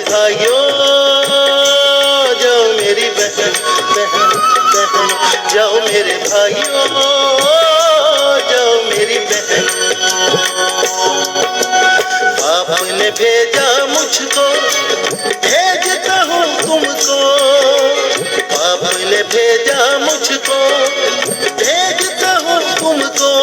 भाइयों, जाओ मेरी बहन बहन बहन, जाओ मेरे भाइयों, जाओ मेरी बहन। बाप ने भेजा मुझको, भेजता हूँ तुमको। बाप ने भेजा मुझको, भेजता हूँ तुमको।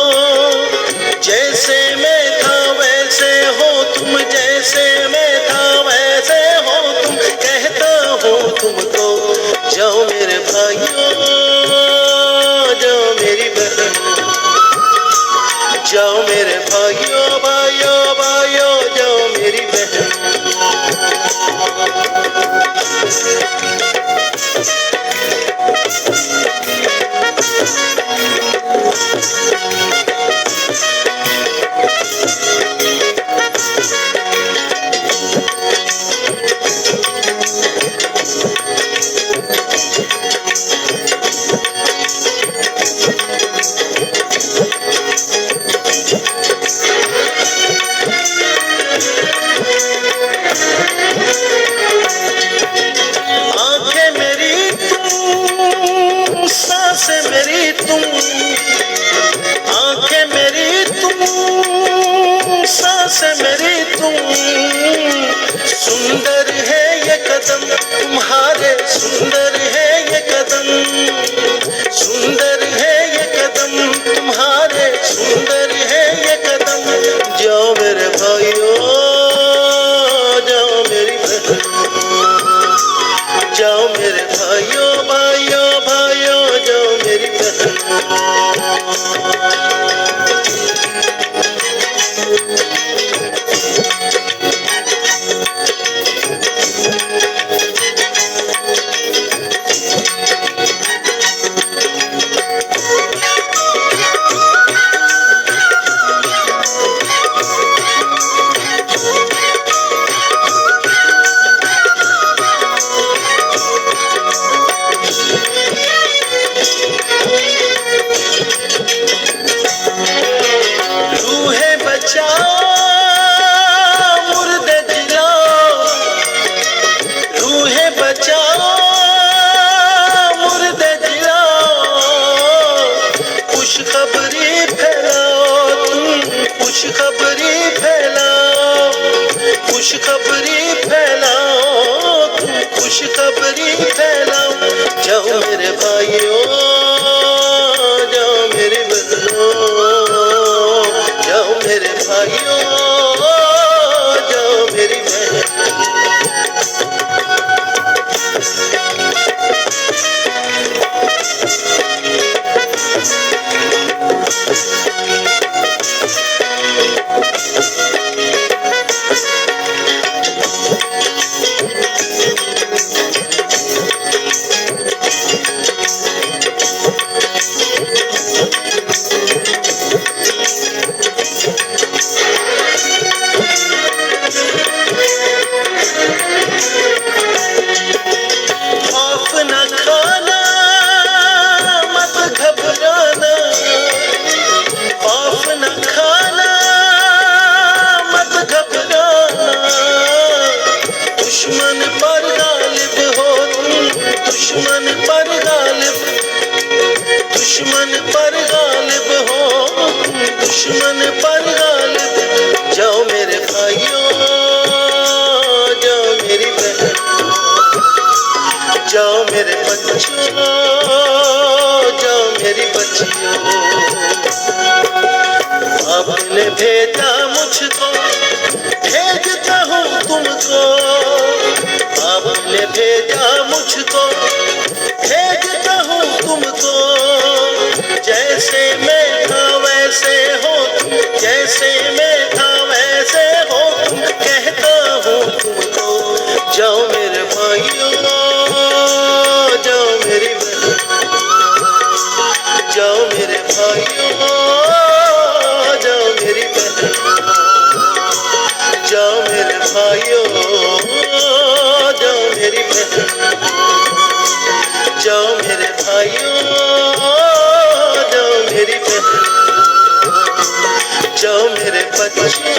जैसे मैं था वैसे हो तुम, जैसे मैं था वैसे हो तुम, कहता हूँ तुमको। जाओ मेरे भाइयों, जाओ मेरी बहन, जाओ मेरे भाइयों भाइयों भाइयों, जाओ मेरी बहन। मेरी तुम, आंखें मेरी तुम, सांसें मेरी तुम। सुंदर है ये कदम तुम्हारे, सुंदर है ये कदम, सुंदर है ये कदम तुम्हारे, सुंदर है ये कदम। जाओ मेरे भाइयों, जाओ मेरी बहन, जाओ मेरे भाइयों भाइयों भाइयों, जाओ मेरी बहन। खुशखबरी फैलाओ, खुशखबरी फैलाओ, खुशखबरी फैलाओ। जाओ मेरे भाइयों, जाओ मेरे बहनों, जाओ मेरे भाइयों, जाओ मेरी बहन। दुश्मन पर गालिब हो तुम, दुश्मन पर गालिब, दुश्मन पर गालिब हो तुम, दुश्मन पर गालिब। जाओ मेरे भाइयों, जाओ मेरी बहन, जाओ मेरे बच्चों, जाओ मेरी बच्चियों। आपने भेजा मुझको, भेजता हूँ तुमको। आपने भेजा मुझको, भेजता हूँ तुमको। जैसे मैं था वैसे हो तुम, जैसे मैं था वैसे हो तुम, कहता हूँ तुमको। जाओ मेरे भाइयों, जाओ मेरी बहन, जाओ मेरे भाइयों, जाओ मेरी बहन, जाओ मेरे भाइयों, जाओ मेरी बहन, जाओ मेरे भाइयों, जाओ मेरी बहन, जाओ मेरे बच्चों,